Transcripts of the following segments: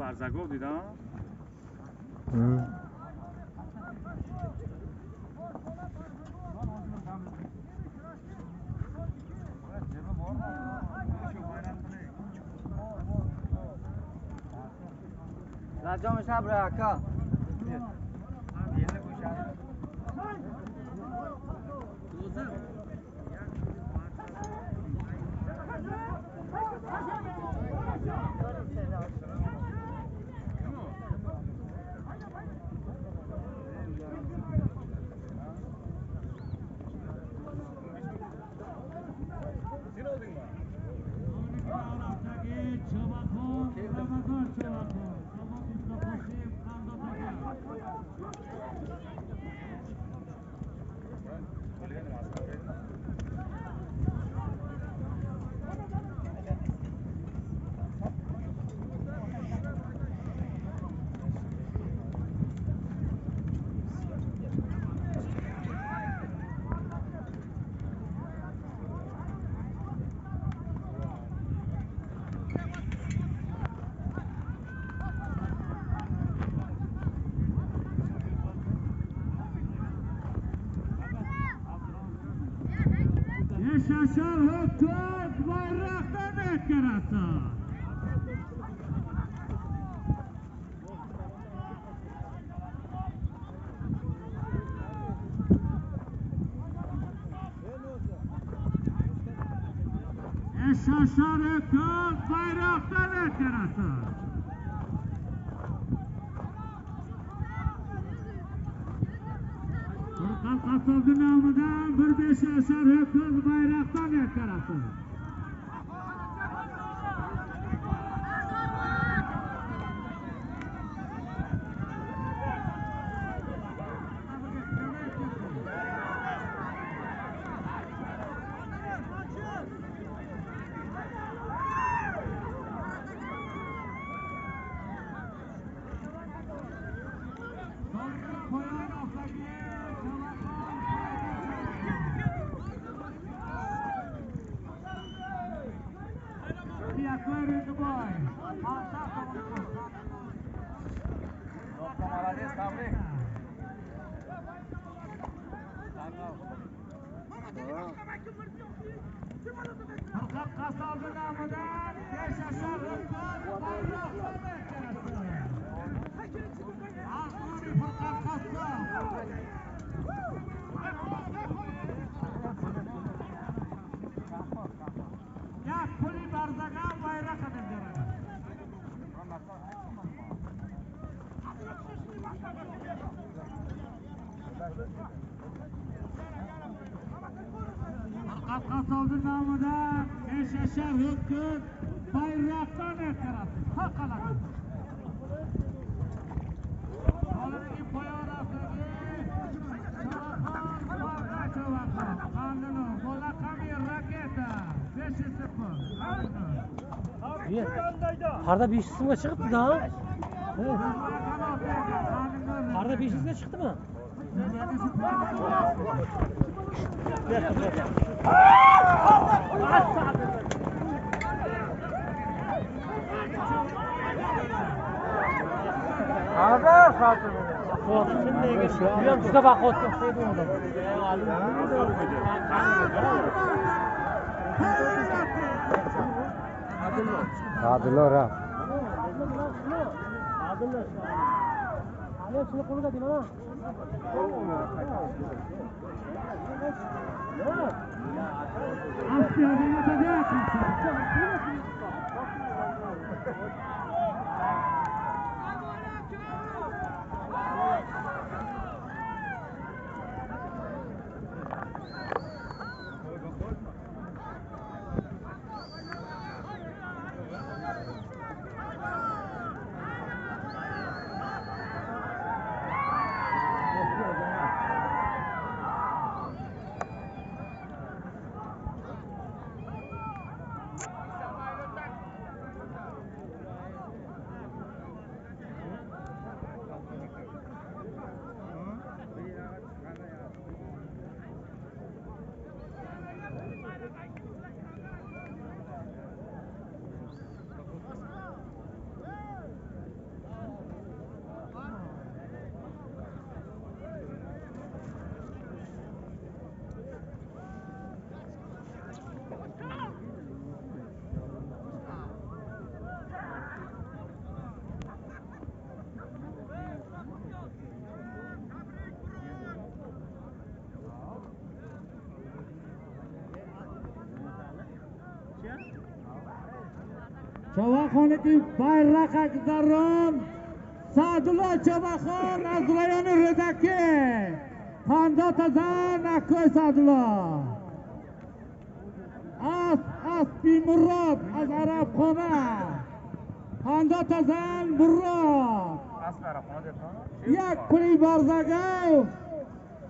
Farzagov dedi ha. Rajom sabra aka. Yaşasın hükümet bayraktan ekkerası. Yaşasın hükümet bayraktan ekkerası. Qassobning nomidan 15 yashar ho'kiz bayroqdan yakkarasi. Qassobning nomidan 5 yashar ho'kiz bayroqdan yakkarasi. Axboriy Furqon Qassob. Ya puli barzaga bayroq qilib beradi. Qassobning nomidan 5 yashar ho'kiz bayroqdan yakkarasi. Haqaladi. Olimning poyonasiga bola kamir raketa 5-0. Qarda 500 so'mga chiqibdi-da. Qarda 500 ga chiqdimi? Uyam juda baquvvatga o'xshaydi unda. Adillar. Ana shuni qo'liga deyman. Chobaxonniki bayroq agzaron. Sa'dullo Chobaxon az rayoni Ro'zaki. Xondotazan Akkoy Sa'dullo. Aspi Murod az Arabxona. Xondotazan Murod. Yak puli Barzagov.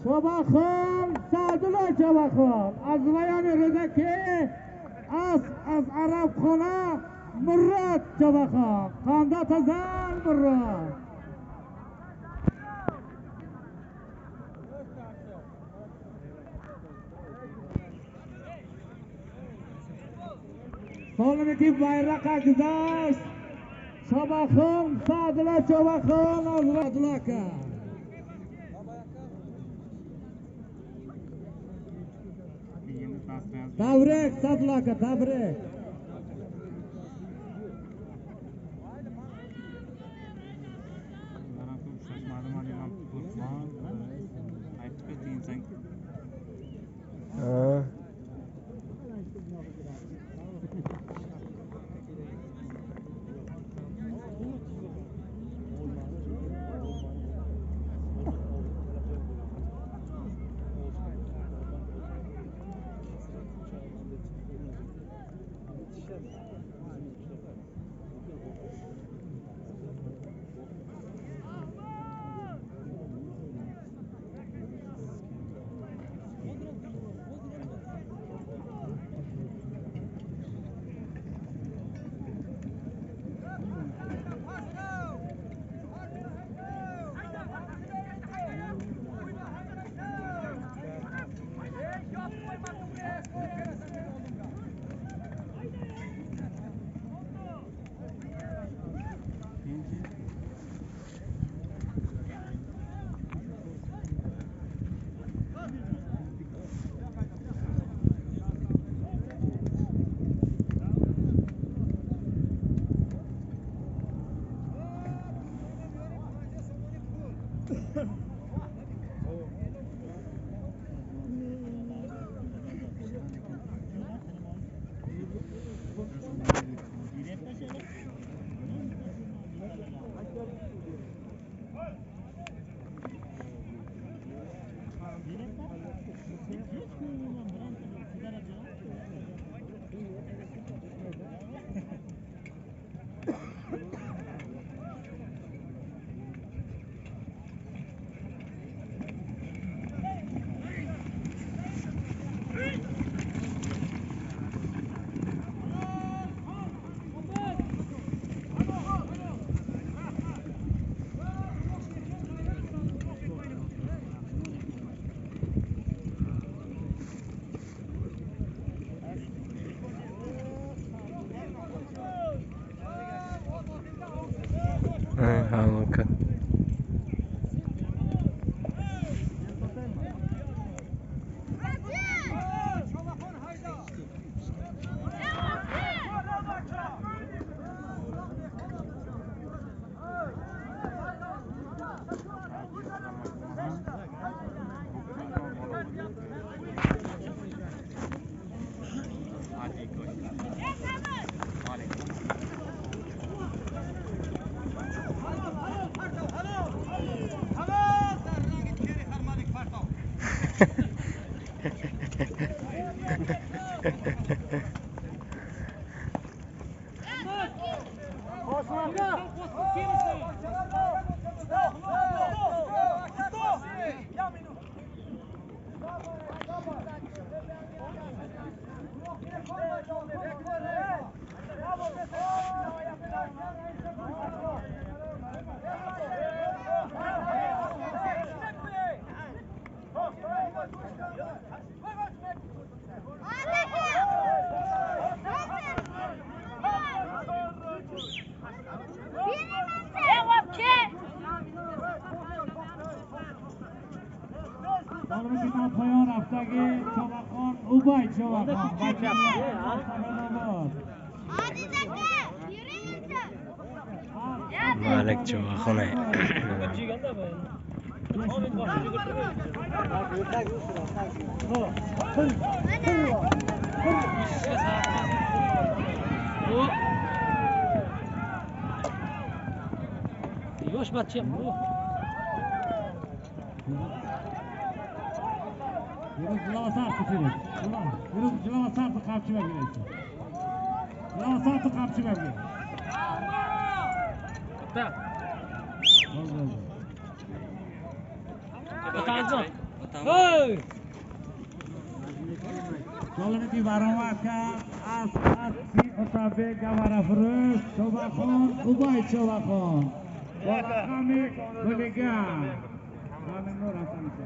Chobaxon Sa'dullo Chobaxon az rayoni Ro'zaki. Az Arabxona Murod Chobaxon. Xondotazan Murod. Sonraki bayroq agzash. Chobaxon Sa'dullo Chobaxon Sa'dullo aka. Tabrik Sa'dullo aka, tabrik. Mumkin. Malik Chobaxon. Yavaş batacağım. Yunus Cılava sarsı Filiz. Yunus Cılava sarsı kamçı vergileysin. Cılava sarsı kamçı vergileysin. Oldu. Batanzon. Hey! Jolini di Barawaka, Asad si Otabe Gawara Furus, Cobakon, Ubay Cobakon. Wala kami Boliga. Kami Nur Hasan.